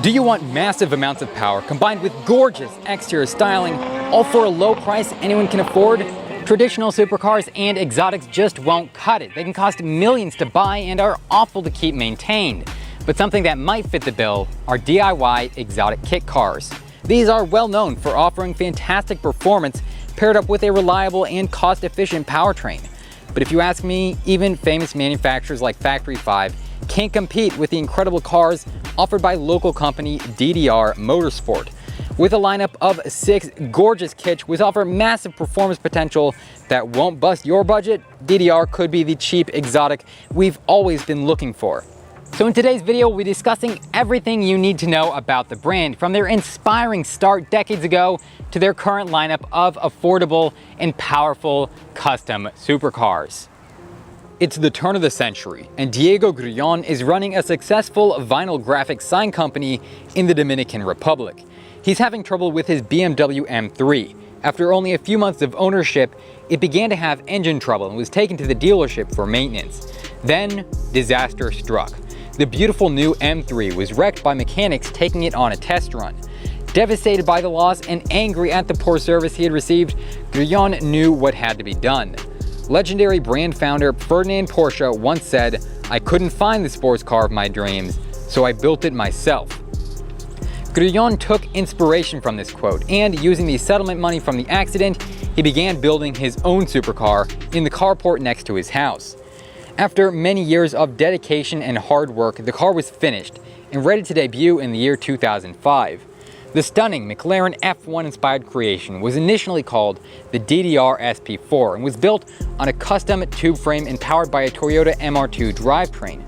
Do you want massive amounts of power combined with gorgeous exterior styling, all for a low price anyone can afford? Traditional supercars and exotics just won't cut it. They can cost millions to buy and are awful to keep maintained. But something that might fit the bill are DIY exotic kit cars. These are well known for offering fantastic performance paired up with a reliable and cost-efficient powertrain. But if you ask me, even famous manufacturers like Factory 5 can't compete with the incredible cars offered by local company DDR Motorsport. With a lineup of 6 gorgeous kits which offer massive performance potential that won't bust your budget, DDR could be the cheap exotic we've always been looking for. So in today's video, we'll be discussing everything you need to know about the brand, from their inspiring start decades ago to their current lineup of affordable and powerful custom supercars. It's the turn of the century, and Diego Grullon is running a successful vinyl graphics sign company in the Dominican Republic. He's having trouble with his BMW M3. After only a few months of ownership, it began to have engine trouble and was taken to the dealership for maintenance. Then, disaster struck. The beautiful new M3 was wrecked by mechanics taking it on a test run. Devastated by the loss and angry at the poor service he had received, Grullon knew what had to be done. Legendary brand founder Ferdinand Porsche once said, "I couldn't find the sports car of my dreams, so I built it myself." Grullon took inspiration from this quote, and using the settlement money from the accident, he began building his own supercar in the carport next to his house. After many years of dedication and hard work, the car was finished and ready to debut in the year 2005. The stunning McLaren F1-inspired creation was initially called the DDR SP4 and was built on a custom tube frame and powered by a Toyota MR2 drivetrain.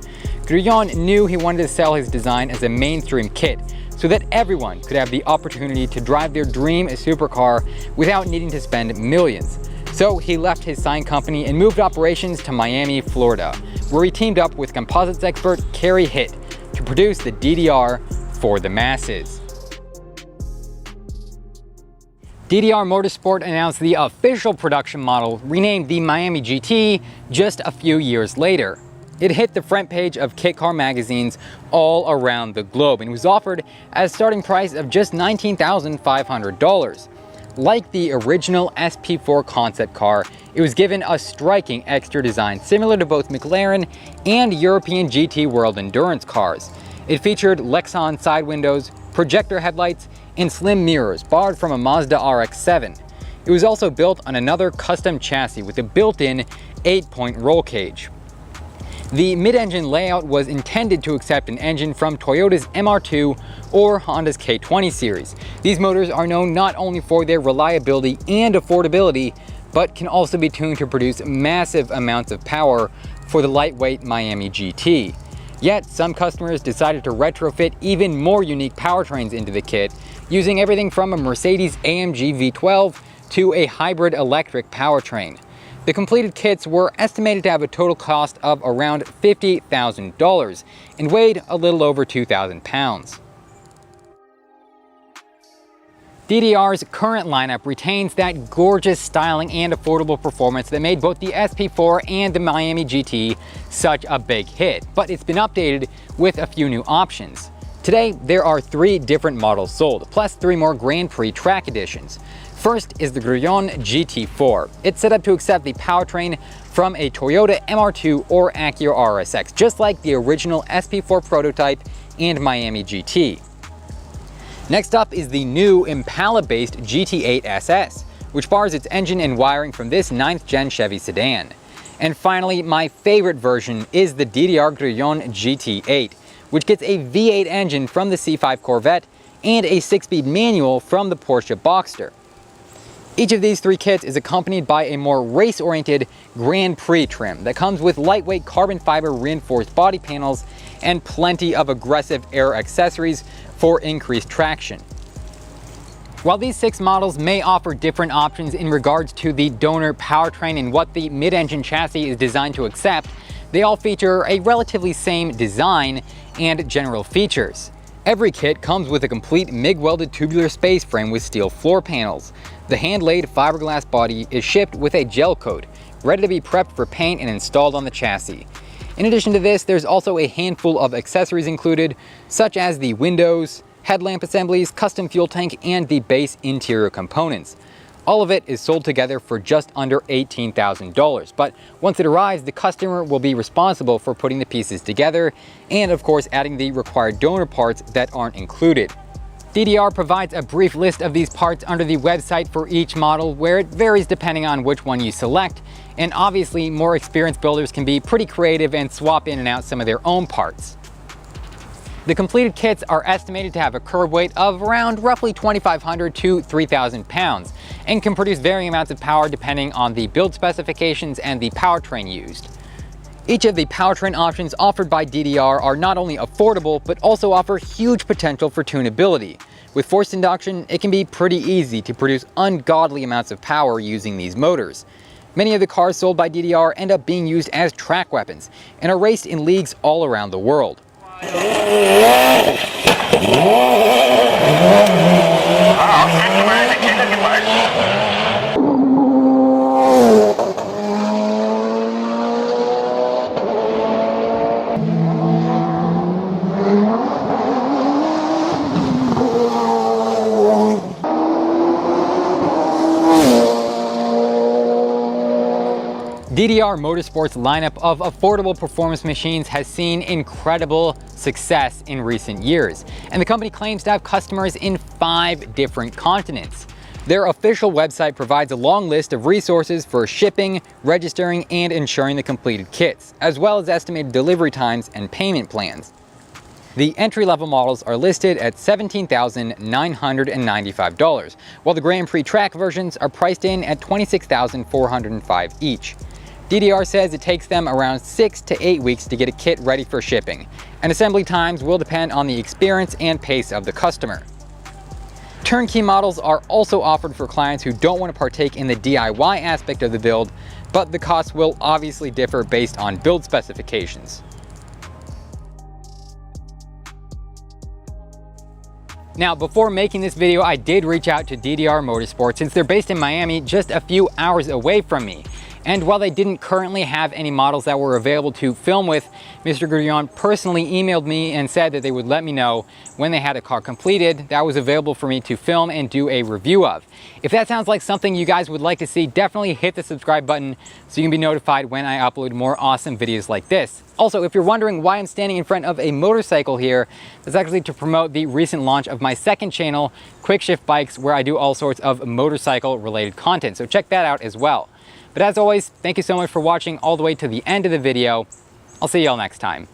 Grullon knew he wanted to sell his design as a mainstream kit so that everyone could have the opportunity to drive their dream supercar without needing to spend millions. So he left his sign company and moved operations to Miami, Florida, where he teamed up with composites expert Carrie Hitt to produce the DDR for the masses. DDR Motorsport announced the official production model, renamed the Miami GT, just a few years later. It hit the front page of kit car magazines all around the globe and was offered at a starting price of just $19,500. Like the original SP4 concept car, it was given a striking exterior design similar to both McLaren and European GT World Endurance cars. It featured Lexan side windows, projector headlights, and slim mirrors borrowed from a Mazda RX-7. It was also built on another custom chassis with a built-in 8-point roll cage. The mid-engine layout was intended to accept an engine from Toyota's MR2 or Honda's K20 series. These motors are known not only for their reliability and affordability, but can also be tuned to produce massive amounts of power for the lightweight Miami GT. Yet, some customers decided to retrofit even more unique powertrains into the kit, using everything from a Mercedes AMG V12 to a hybrid electric powertrain. The completed kits were estimated to have a total cost of around $50,000 and weighed a little over 2,000 pounds. DDR's current lineup retains that gorgeous styling and affordable performance that made both the SP4 and the Miami GT such a big hit, but it's been updated with a few new options. Today, there are 3 different models sold, plus 3 more Grand Prix track editions. First is the Grullon GT4. It's set up to accept the powertrain from a Toyota MR2 or Acura RSX, just like the original SP4 prototype and Miami GT. Next up is the new Impala-based GT8 SS, which borrows its engine and wiring from this 9th gen Chevy sedan. And finally, my favorite version is the DDR Grullon GT8, which gets a V8 engine from the C5 Corvette and a 6-speed manual from the Porsche Boxster. Each of these 3 kits is accompanied by a more race-oriented Grand Prix trim that comes with lightweight carbon fiber reinforced body panels and plenty of aggressive air accessories for increased traction. While these 6 models may offer different options in regards to the donor powertrain and what the mid-engine chassis is designed to accept, they all feature a relatively same design and general features. Every kit comes with a complete MIG-welded tubular space frame with steel floor panels. The hand-laid fiberglass body is shipped with a gel coat, ready to be prepped for paint and installed on the chassis. In addition to this, there's also a handful of accessories included, such as the windows, headlamp assemblies, custom fuel tank, and the base interior components. All of it is sold together for just under $18,000, but once it arrives, the customer will be responsible for putting the pieces together and of course adding the required donor parts that aren't included. DDR provides a brief list of these parts under the website for each model, where it varies depending on which one you select, and obviously more experienced builders can be pretty creative and swap in and out some of their own parts. The completed kits are estimated to have a curb weight of around roughly 2,500 to 3,000 pounds and can produce varying amounts of power depending on the build specifications and the powertrain used. Each of the powertrain options offered by DDR are not only affordable, but also offer huge potential for tunability. With forced induction, it can be pretty easy to produce ungodly amounts of power using these motors. Many of the cars sold by DDR end up being used as track weapons and are raced in leagues all around the world. DDR Motorsport's lineup of affordable performance machines has seen incredible success in recent years, and the company claims to have customers in 5 different continents. Their official website provides a long list of resources for shipping, registering, and insuring the completed kits, as well as estimated delivery times and payment plans. The entry-level models are listed at $17,995, while the Grand Prix track versions are priced in at $26,405 each. DDR says it takes them around 6 to 8 weeks to get a kit ready for shipping, and assembly times will depend on the experience and pace of the customer. Turnkey models are also offered for clients who don't want to partake in the DIY aspect of the build, but the costs will obviously differ based on build specifications. Now, before making this video, I did reach out to DDR Motorsport since they're based in Miami, just a few hours away from me. And while they didn't currently have any models that were available to film with, Mr. Grullon personally emailed me and said that they would let me know when they had a car completed that was available for me to film and do a review of. If that sounds like something you guys would like to see, definitely hit the subscribe button so you can be notified when I upload more awesome videos like this. Also, if you're wondering why I'm standing in front of a motorcycle here, that's actually to promote the recent launch of my second channel, Quickshift Bikes, where I do all sorts of motorcycle related content. So check that out as well. But as always, thank you so much for watching all the way to the end of the video. I'll see you all next time.